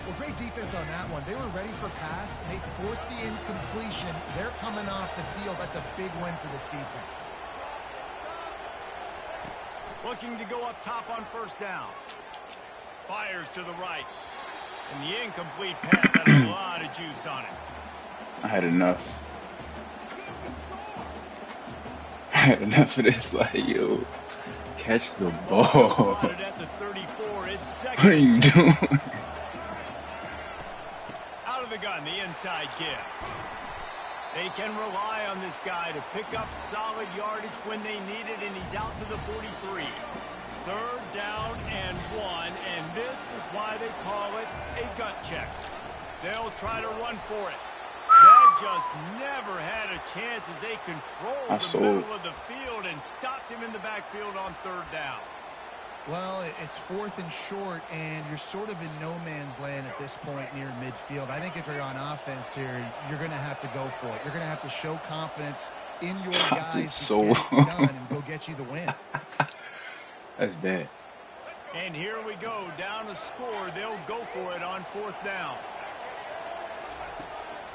Well, great defense on that one. They were ready for pass, and they forced the incompletion. They're coming off the field. That's a big win for this defense. Looking to go up top on first down. Fires to the right. And the incomplete pass had a lot of juice on it. I had enough. I had enough of this. Like, yo, catch the ball. At the 34, it's second. What are you doing? Out of the gun, the inside give. They can rely on this guy to pick up solid yardage when they need it, and he's out to the 43. Third down and 1, and this is why they call it a gut check. They'll try to run for it. That just never had a chance as they controlled the middle of the field and stopped him in the backfield on third down. Well, it's fourth and short, and you're sort of in no man's land at this point near midfield. I think if you're on offense here, you're going to have to go for it. You're going to have to show confidence in your guys to get it done and go get you the win. That's bad. And here we go, down to score. They'll go for it on fourth down.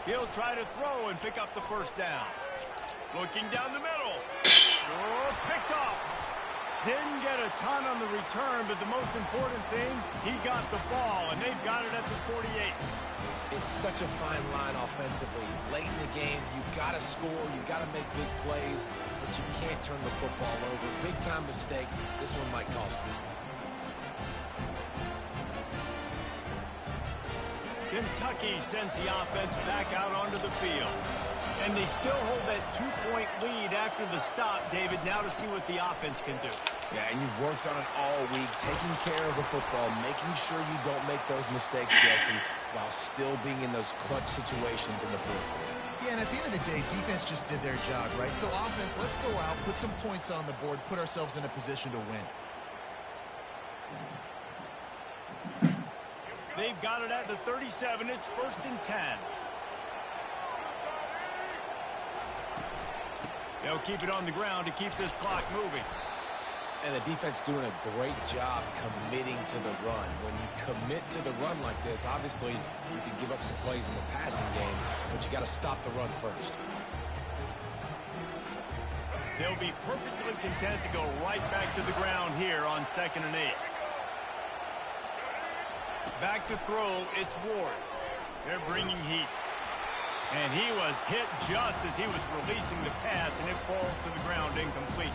He'll try to throw and pick up the first down. Looking down the middle. Oh, picked off. Didn't get a ton on the return, but the most important thing, he got the ball, and they've got it at the 48. It's such a fine line offensively. Late in the game, you've got to score, you've got to make big plays, but you can't turn the football over. Big-time mistake. This one might cost you. Kentucky sends the offense back out onto the field. And they still hold that 2-point lead after the stop, David, now to see what the offense can do. Yeah, and you've worked on it all week, taking care of the football, making sure you don't make those mistakes, Jesse, while still being in those clutch situations in the fourth quarter. Yeah, and at the end of the day, defense just did their job, right? So offense, let's go out, put some points on the board, put ourselves in a position to win. They've got it at the 37. It's first and 10. They'll keep it on the ground to keep this clock moving. And the defense doing a great job committing to the run. When you commit to the run like this, obviously you can give up some plays in the passing game, but you got to stop the run first. They'll be perfectly content to go right back to the ground here on 2nd and 8. Back to throw, it's Ward. They're bringing heat. And he was hit just as he was releasing the pass, and it falls to the ground incomplete.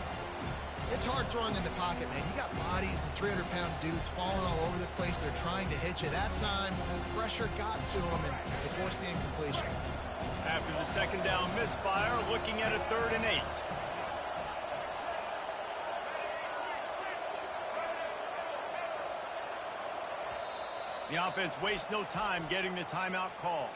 It's hard throwing in the pocket, man. You got bodies and 300-pound dudes falling all over the place. They're trying to hit you. That time, the pressure got to them, and they forced the incompletion. After the second down misfire, looking at a 3rd and 8. The offense wastes no time getting the timeout call.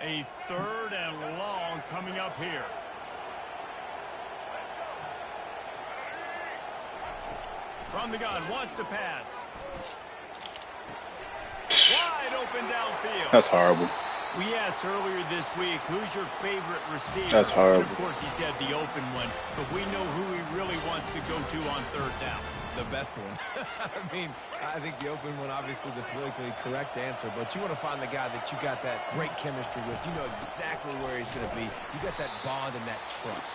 A 3rd and long coming up here. From the gun, wants to pass. Wide open downfield. That's horrible. We asked earlier this week, who's your favorite receiver? That's horrible. And of course, he said the open one, but we know who he really wants to go to on 3rd down. The best one. I mean, I think the open one, obviously the politically correct answer, but you want to find the guy that you got that great chemistry with. You know exactly where he's going to be. You got that bond and that trust.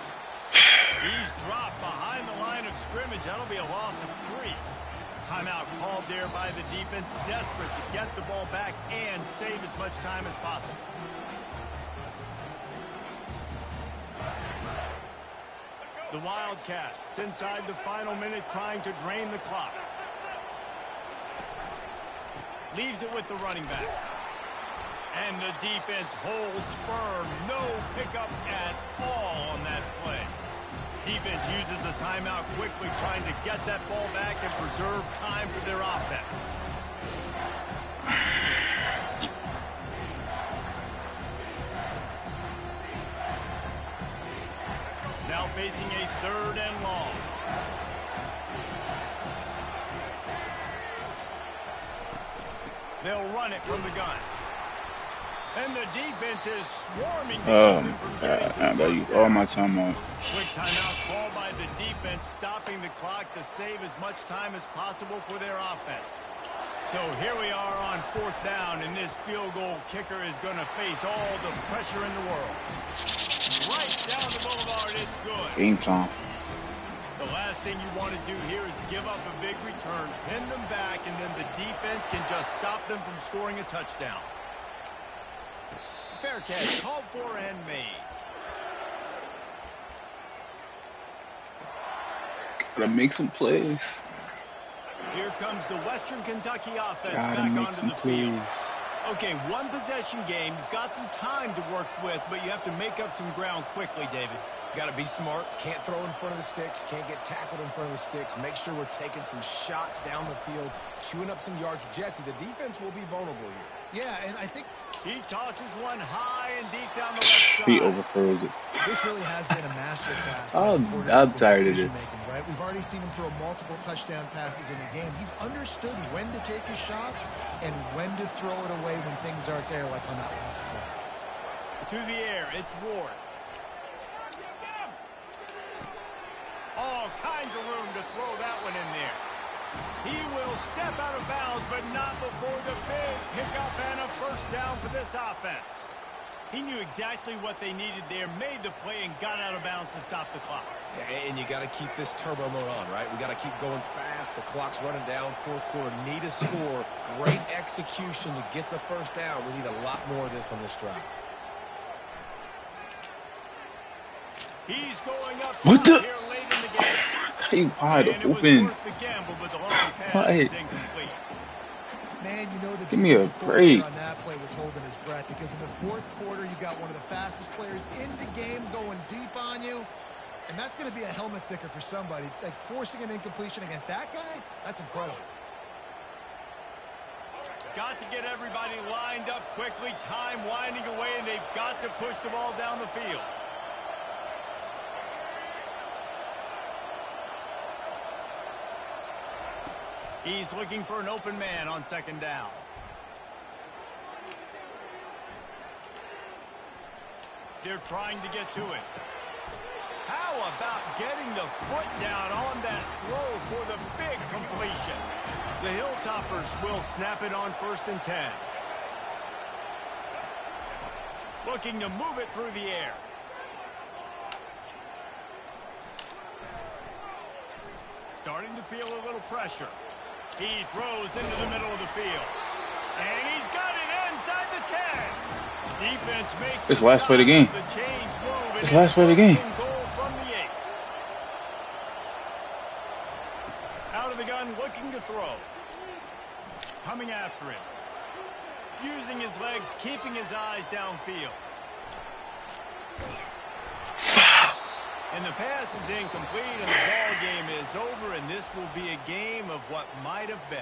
He's dropped behind the line of scrimmage. That'll be a loss of 3. Timeout called there by the defense, desperate to get the ball back and save as much time as possible. The Wildcats inside the final minute trying to drain the clock. Leaves it with the running back. And the defense holds firm. No pickup at all on that play. Defense uses a timeout quickly, trying to get that ball back and preserve time for their offense. Now facing a 3rd and long. They'll run it from the gun. And the defense is swarming. Oh my God, I gotta use all my time on. Quick timeout called by the defense, stopping the clock to save as much time as possible for their offense. So here we are on 4th down, and this field goal kicker is going to face all the pressure in the world. Right down the boulevard, it's good. Game time. The last thing you want to do here is give up a big return, pin them back, and then the defense can just stop them from scoring a touchdown. Fair catch, called for and made. Gotta make some plays. Here comes the Western Kentucky offense Gotta back make onto some the field. plays. Okay, one possession game. You've got some time to work with, but you have to make up some ground quickly, David. Got to be smart. Can't throw in front of the sticks. Can't get tackled in front of the sticks. Make sure we're taking some shots down the field, chewing up some yards. Jesse, the defense will be vulnerable here. Yeah, and I think he tosses one high and deep down the left side. He overthrows it. this really has been a masterclass. I'm tired of this. Right? We've already seen him throw multiple touchdown passes in the game. He's understood when to take his shots and when to throw it away when things aren't there, like on that last play. To the air, it's Ward. All kinds of room to throw that one in there. He will step out of bounds, but not before the big pickup and a 1st down for this offense. He knew exactly what they needed there, made the play, and got out of bounds to stop the clock. Yeah, and you got to keep this turbo mode on, right? We got to keep going fast. The clock's running down. 4th quarter, need a score. Great execution to get the 1st down. We need a lot more of this on this drive. He's going up What the? here late in the game. You wide And it was open. worth the gamble, but the long pass What? is incomplete. Man, you know the Give me a defensive break. coordinator on that play was holding his breath because in the 4th quarter, you got one of the fastest players in the game going deep on you. And that's going to be a helmet sticker for somebody. Like forcing an incompletion against that guy, that's incredible. Got to get everybody lined up quickly. Time winding away, and they've got to push the ball down the field. He's looking for an open man on 2nd down. They're trying to get to it. How about getting the foot down on that throw for the big completion? The Hilltoppers will snap it on 1st and 10. Looking to move it through the air. Starting to feel a little pressure. He throws into the middle of the field. And he's got it inside the 10. Defense makes It's the last play of the game. The chains move. It's the last play of the game. Goal from the 8. Out of the gun, looking to throw. Coming after him. Using his legs, keeping his eyes downfield. And the pass is incomplete, and the ball game is over, and this will be a game of what might have been.